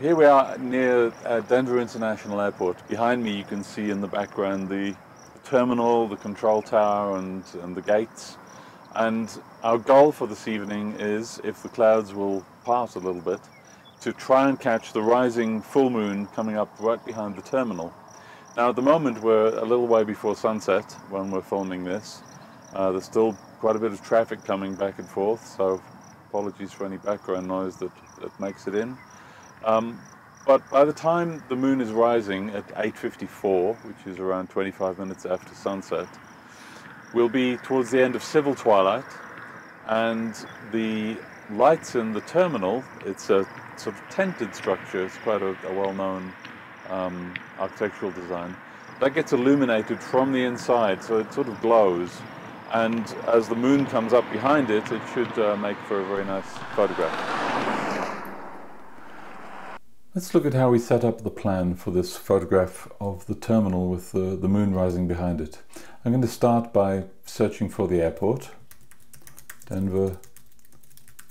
Here we are near Denver International Airport. Behind me you can see in the background the terminal, the control tower and the gates. And our goal for this evening is, if the clouds will part a little bit, to try and catch the rising full moon coming up right behind the terminal. Now at the moment we're a little way before sunset when we're filming this. There's still quite a bit of traffic coming back and forth, so apologies for any background noise that makes it in. But by the time the moon is rising at 8:54, which is around 25 minutes after sunset, we'll be towards the end of civil twilight, and the lights in the terminal, it's a sort of tented structure, it's quite a well-known architectural design, that gets illuminated from the inside, so it sort of glows, and as the moon comes up behind it, it should make for a very nice photograph. Let's look at how we set up the plan for this photograph of the terminal with the moon rising behind it. I'm going to start by searching for the airport, Denver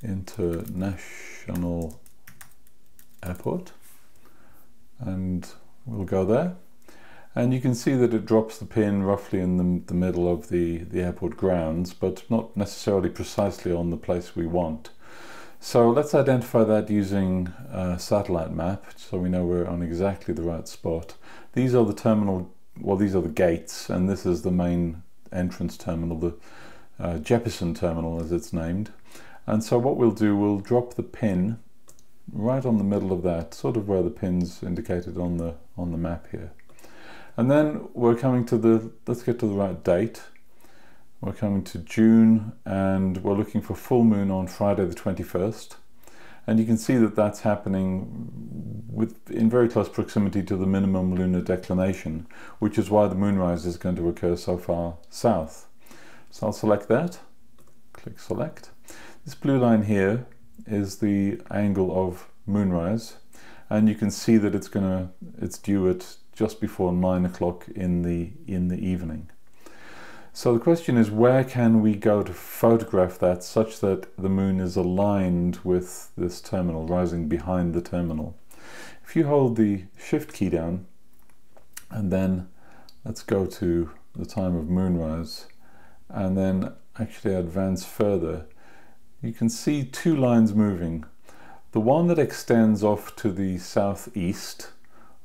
International Airport, and we'll go there. And you can see that it drops the pin roughly in the middle of the airport grounds, but not necessarily precisely on the place we want. So let's identify that using a satellite map, so we know we're on exactly the right spot. These are the terminal, well, these are the gates, and this is the main entrance terminal, the Jefferson terminal as it's named. And so what we'll do, we'll drop the pin right on the middle of that, sort of where the pin's indicated on the map here. And then we're coming to let's get to the right date. We're coming to June, and we're looking for full moon on Friday the 21st. And you can see that that's happening in very close proximity to the minimum lunar declination, which is why the moonrise is going to occur so far south. So I'll select that, click select. This blue line here is the angle of moonrise, and you can see that it's due at just before 9 o'clock in the evening. So the question is, where can we go to photograph that such that the moon is aligned with this terminal, rising behind the terminal? If you hold the shift key down, and then let's go to the time of moonrise, and then actually advance further, you can see two lines moving. The one that extends off to the southeast,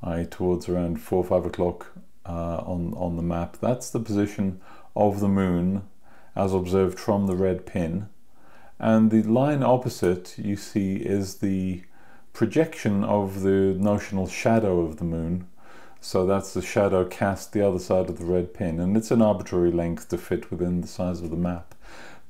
i.e. towards around 4 or 5 o'clock on the map, that's the position of the moon as observed from the red pin, and the line opposite you see is the projection of the notional shadow of the moon. So that's the shadow cast the other side of the red pin, and it's an arbitrary length to fit within the size of the map,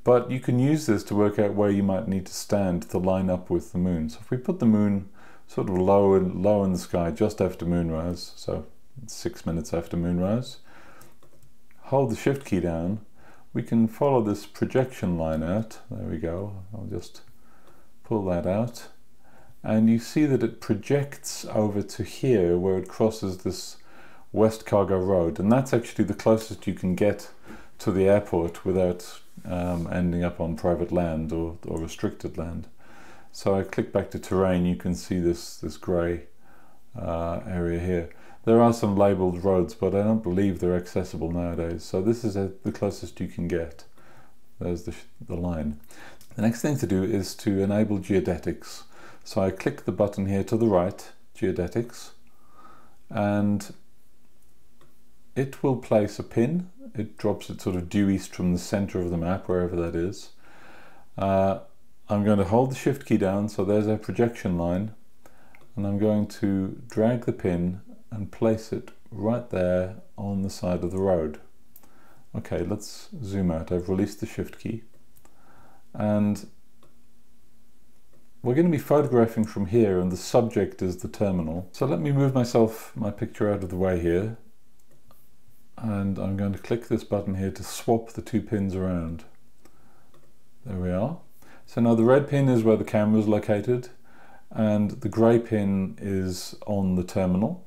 but you can use this to work out where you might need to stand to line up with the moon. So if we put the moon sort of low in the sky just after moonrise, so 6 minutes after moonrise, hold the shift key down, we can follow this projection line out. There we go, I'll just pull that out, and you see that it projects over to here where it crosses this West Cargo Road, and that's actually the closest you can get to the airport without ending up on private land or restricted land. So I click back to terrain, you can see this grey area here. There are some labelled roads, but I don't believe they're accessible nowadays. So this is the closest you can get. There's the line. The next thing to do is to enable geodetics. So I click the button here to the right, geodetics, and it will place a pin. It drops it sort of due east from the center of the map, wherever that is. I'm going to hold the shift key down, so there's our projection line, and I'm going to drag the pin and place it right there on the side of the road. Okay, let's zoom out. I've released the shift key, and we're going to be photographing from here, and the subject is the terminal. So let me move my picture out of the way here, and I'm going to click this button here to swap the two pins around. There we are. So now the red pin is where the camera is located, and the grey pin is on the terminal.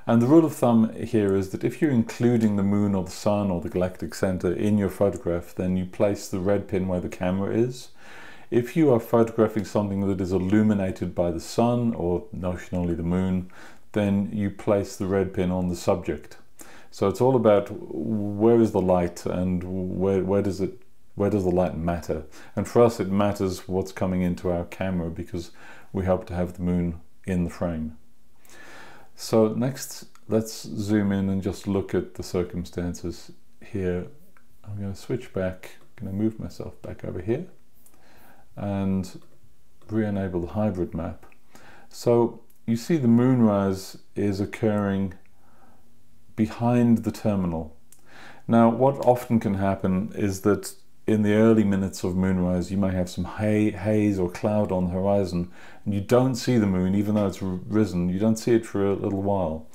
And the rule of thumb here is that if you're including the moon or the sun or the galactic center in your photograph, then you place the red pin where the camera is. if you are photographing something that is illuminated by the sun or notionally the moon, then you place the red pin on the subject. So it's all about where is the light and where does the light matter. And for us it matters what's coming into our camera because we hope to have the moon in the frame. So next let's zoom in and just look at the circumstances here. I'm going to switch back, I'm going to move myself back over here and re-enable the hybrid map. So you see the moonrise is occurring behind the terminal. Now what often can happen is that in the early minutes of moonrise you may have some haze or cloud on the horizon and you don't see the moon even though it's risen. You don't see it for a little while.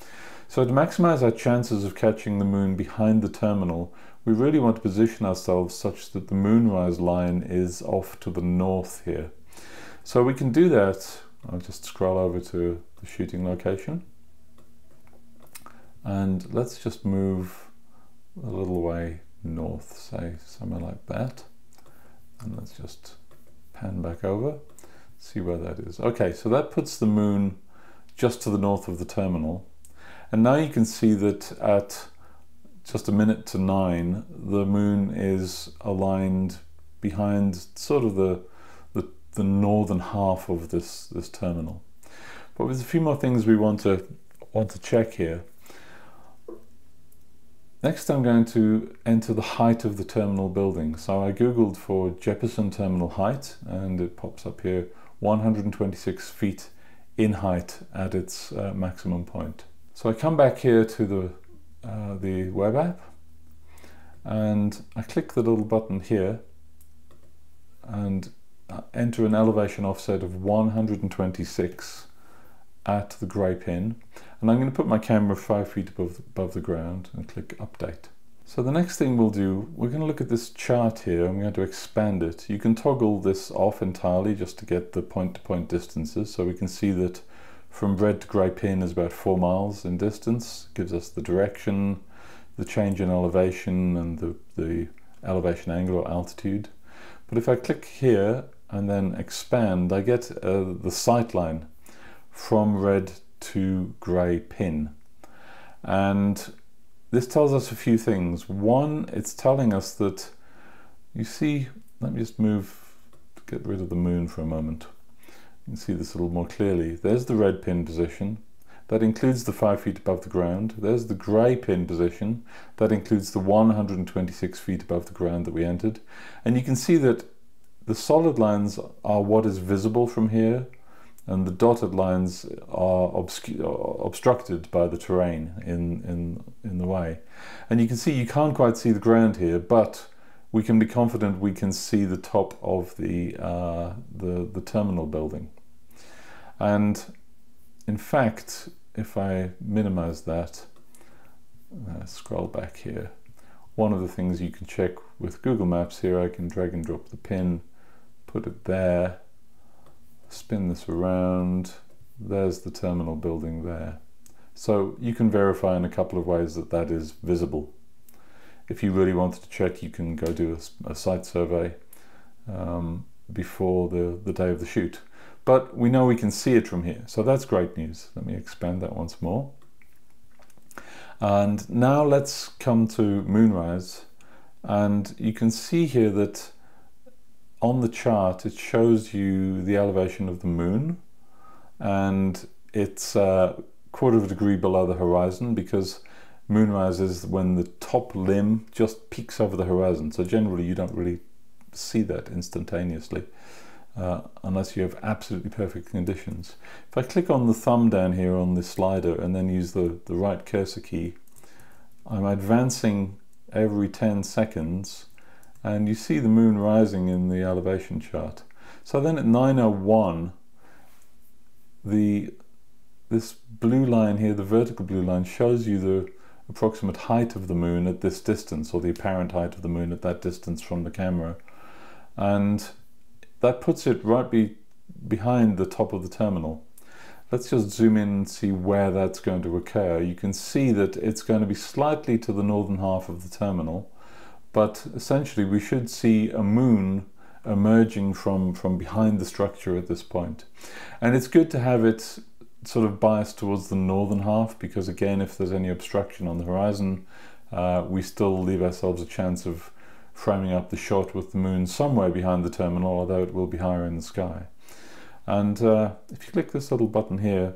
So to maximize our chances of catching the moon behind the terminal, we really want to position ourselves such that the moonrise line is off to the north here. So we can do that. I'll just scroll over to the shooting location and let's just move a little way north, say somewhere like that, and let's just pan back over, see where that is. Okay, so that puts the moon just to the north of the terminal, and now you can see that at just 9:01 the moon is aligned behind sort of the northern half of this terminal. But there's a few more things we want to check here. Next I'm going to enter the height of the terminal building. So I googled for Jeppesen terminal height and it pops up here 126 feet in height at its maximum point. So I come back here to the web app and I click the little button here and enter an elevation offset of 126 at the grey pin, and I'm going to put my camera 5 feet above the ground and click update. So the next thing we'll do, we're going to look at this chart here. I'm going to expand it. You can toggle this off entirely just to get the point-to-point distances, so we can see that from red to grey pin is about 4 miles in distance. It gives us the direction, the change in elevation and the elevation angle or altitude. But if I click here and then expand, I get the sightline from red to grey pin. And this tells us a few things. One, it's telling us that, you see, let me just get rid of the moon for a moment. You can see this a little more clearly. There's the red pin position. That includes the 5 feet above the ground. There's the grey pin position. That includes the 126 feet above the ground that we entered. And you can see that the solid lines are what is visible from here, and the dotted lines are obstructed by the terrain in the way. And you can see you can't quite see the ground here, but we can be confident we can see the top of the terminal building. And in fact, if I minimize that, scroll back here, one of the things you can check with Google Maps here, I can drag and drop the pin, put it there, spin this around, there's the terminal building there. So you can verify in a couple of ways that that is visible. If you really wanted to check, you can go do a site survey before the day of the shoot. But we know we can see it from here, so that's great news. Let me expand that once more. And now let's come to moonrise, and you can see here that on the chart it shows you the elevation of the moon, and it's a quarter of a degree below the horizon, because moonrise is when the top limb just peaks over the horizon. So generally you don't really see that instantaneously unless you have absolutely perfect conditions. If I click on the thumb down here on this slider and then use the right cursor key, I'm advancing every 10 seconds and you see the moon rising in the elevation chart. So then at 9:01 this blue line here, the vertical blue line, shows you the approximate height of the moon at this distance, or the apparent height of the moon at that distance from the camera, and that puts it right behind the top of the terminal. Let's just zoom in and see where that's going to occur. You can see that it's going to be slightly to the northern half of the terminal, but essentially we should see a moon emerging from behind the structure at this point. And it's good to have it sort of biased towards the northern half, because again, if there's any obstruction on the horizon, we still leave ourselves a chance of framing up the shot with the moon somewhere behind the terminal, although it will be higher in the sky. And if you click this little button here,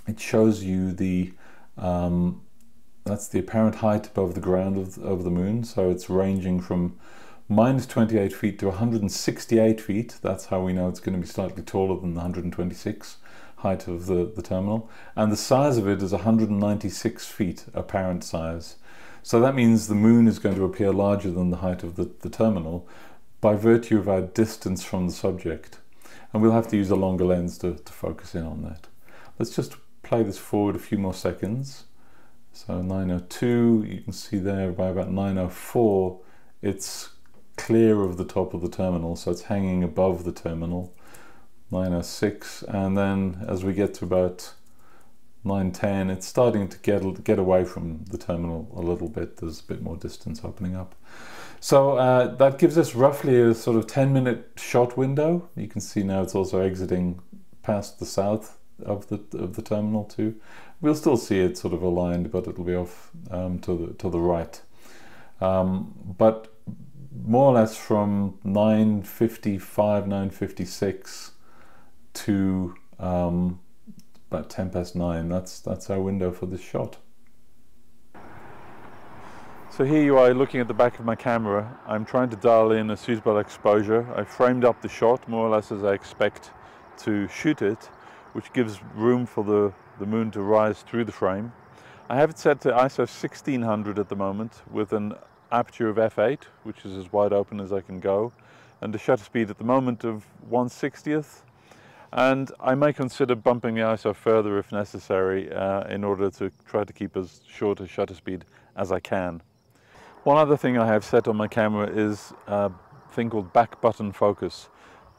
it shows you the that's the apparent height above the ground of the moon. So it's ranging from minus 28 feet to 168 feet. That's how we know it's going to be slightly taller than the 126 height of the terminal. And the size of it is 196 feet, apparent size. So that means the moon is going to appear larger than the height of the terminal by virtue of our distance from the subject. And we'll have to use a longer lens to focus in on that. Let's just play this forward a few more seconds. So 902, you can see there by about 904, it's clear of the top of the terminal, so it's hanging above the terminal. 906, and then as we get to about 910, it's starting to get away from the terminal a little bit. There's a bit more distance opening up. So that gives us roughly a sort of 10-minute shot window. You can see now it's also exiting past the south of the terminal too. We'll still see it sort of aligned, but it'll be off to the right. But more or less from 9:55, 9:56 to about 9:10. That's our window for this shot. So here you are looking at the back of my camera. I'm trying to dial in a suitable exposure. I framed up the shot more or less as I expect to shoot it, which gives room for the moon to rise through the frame. I have it set to ISO 1600 at the moment with an aperture of f8, which is as wide open as I can go, and a shutter speed at the moment of 1/60th. And I may consider bumping the ISO further if necessary in order to try to keep as short a shutter speed as I can. One other thing I have set on my camera is a thing called back button focus.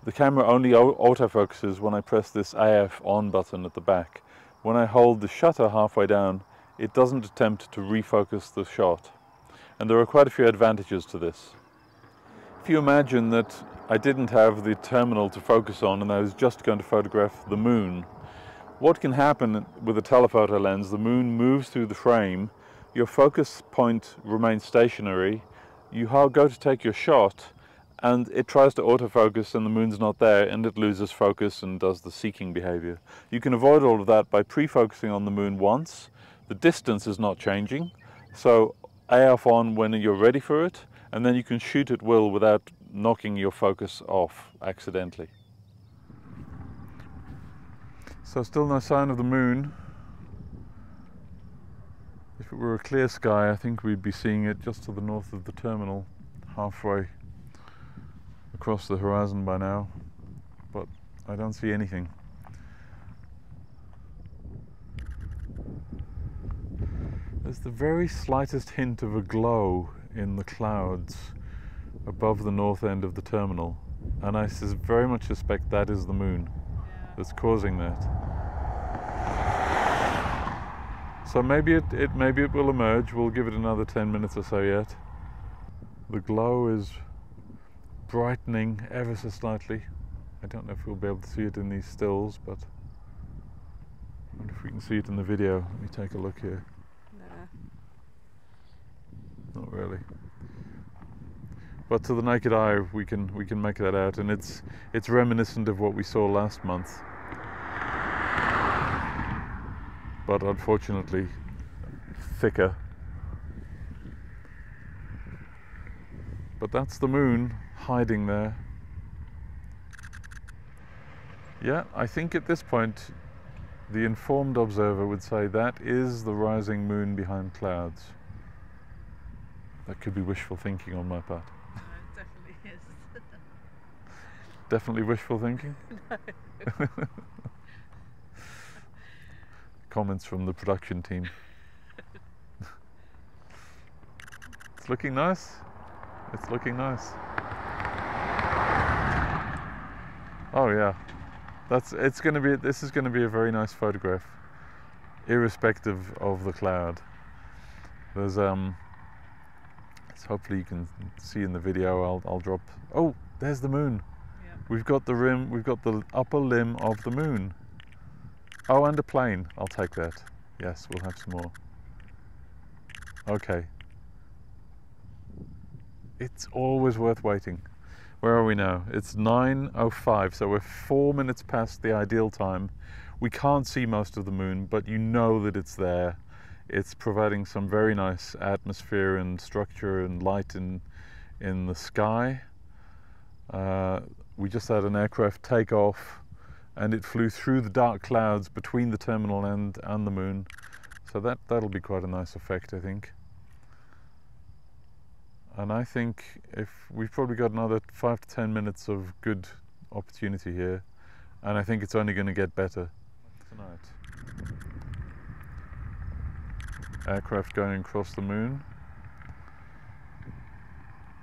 The camera only autofocuses when I press this AF on button at the back. When I hold the shutter halfway down, it doesn't attempt to refocus the shot. And there are quite a few advantages to this. If you imagine that I didn't have the terminal to focus on and I was just going to photograph the moon, what can happen with a telephoto lens? The moon moves through the frame, your focus point remains stationary, you go to take your shot, and it tries to autofocus and the moon's not there, and it loses focus and does the seeking behavior. You can avoid all of that by pre-focusing on the moon once. The distance is not changing, so AF on when you're ready for it, and then you can shoot at will without knocking your focus off accidentally. So still no sign of the moon. If it were a clear sky, I think we'd be seeing it just to the north of the terminal, halfway across the horizon by now, but I don't see anything. There's the very slightest hint of a glow in the clouds above the north end of the terminal, and I very much suspect that is the moon that's causing that. So maybe it will emerge. We'll give it another 10 minutes or so yet. The glow is brightening ever so slightly. I don't know if we'll be able to see it in these stills, but I wonder if we can see it in the video. Let me take a look here. Not really. But to the naked eye, we can make that out, and it's reminiscent of what we saw last month. But unfortunately, thicker. But that's the moon hiding there. Yeah, I think at this point, the informed observer would say that is the rising moon behind clouds. That could be wishful thinking on my part. No, it definitely is. Definitely wishful thinking? No. Comments from the production team. It's looking nice. It's looking nice. Oh yeah. This is going to be a very nice photograph, irrespective of the cloud. There's hopefully you can see in the video, I'll drop, oh, there's the moon. Yeah. We've got the rim, we've got the upper limb of the moon. Oh, and a plane. I'll take that. Yes, we'll have some more. Okay. It's always worth waiting. Where are we now? It's 9:05, so we're 4 minutes past the ideal time. We can't see most of the moon, but you know that it's there. It's providing some very nice atmosphere and structure and light in the sky. We just had an aircraft take off, and it flew through the dark clouds between the terminal and the moon. So that'll be quite a nice effect, I think. And I think if we've probably got another 5 to 10 minutes of good opportunity here, and I think it's only going to get better tonight. Aircraft going across the moon,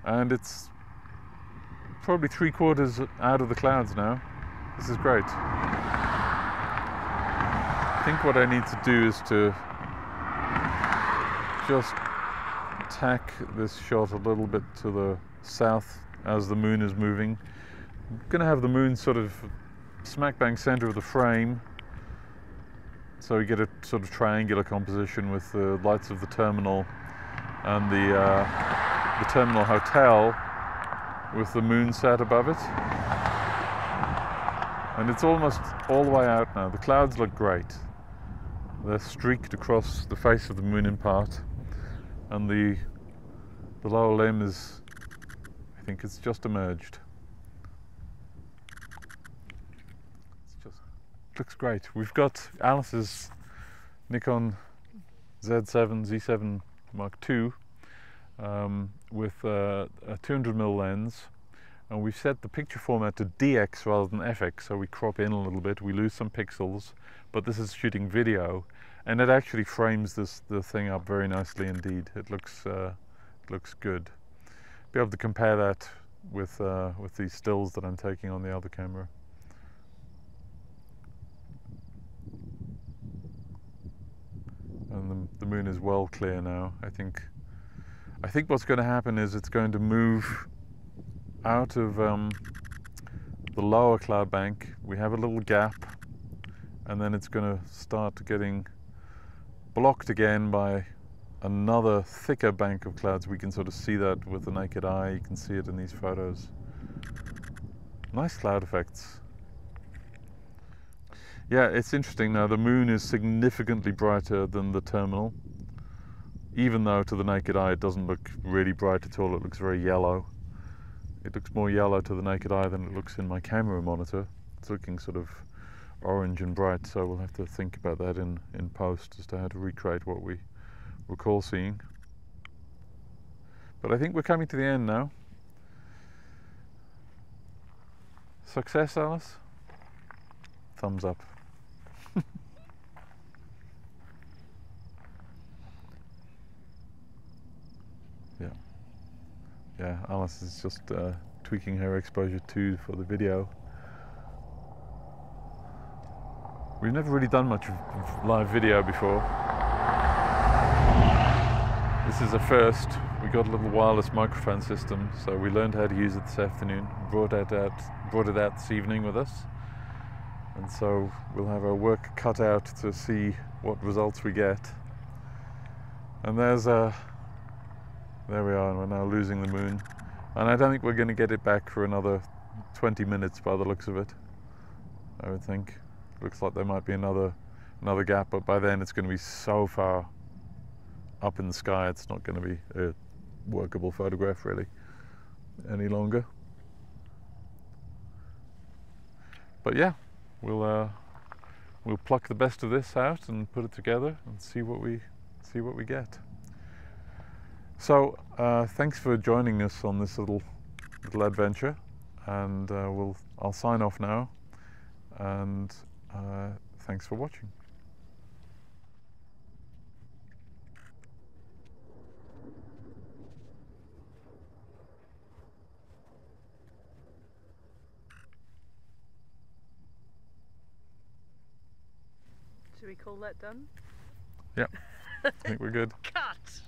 and it's probably 3/4 out of the clouds now. This is great. I think what I need to do is to just tack this shot a little bit to the south as the moon is moving. I'm going to have the moon sort of smack bang center of the frame, so we get a sort of triangular composition with the lights of the terminal and the terminal hotel with the moon set above it. And it's almost all the way out now. The clouds look great. They're streaked across the face of the moon in part, and the lower limb is, I think it's just emerged. Looks great. We've got Alice's Nikon Z7 Z7 Mark II with a 200mm lens, and we've set the picture format to DX rather than FX, so we crop in a little bit, we lose some pixels, but this is shooting video, and it actually frames the thing up very nicely indeed. It looks good. Be able to compare that with these stills that I'm taking on the other camera. And the moon is well clear now. I think what's going to happen is it's going to move out of the lower cloud bank. We have a little gap, and then it's going to start getting blocked again by another thicker bank of clouds. We can sort of see that with the naked eye. You can see it in these photos. Nice cloud effects. Yeah, it's interesting now. The moon is significantly brighter than the terminal, even though to the naked eye it doesn't look really bright at all. It looks very yellow. It looks more yellow to the naked eye than it looks in my camera monitor. It's looking sort of orange and bright, so we'll have to think about that in post as to how to recreate what we recall seeing. But I think we're coming to the end now. Success, Alice? Thumbs up. Yeah, Alice is just tweaking her exposure 2 for the video. We've never really done much live video before. This is a first. We got a little wireless microphone system, so we learned how to use it this afternoon. Brought it out this evening with us, and so we'll have our work cut out to see what results we get. And there we are, and we're now losing the moon. And I don't think we're going to get it back for another 20 minutes by the looks of it, I would think. Looks like there might be another gap, but by then it's going to be so far up in the sky, it's not going to be a workable photograph really any longer. But yeah, we'll pluck the best of this out and put it together and see what we get. So thanks for joining us on this little adventure, and I'll sign off now, and thanks for watching. Should we call that done? Yeah, I think we're good. Cut!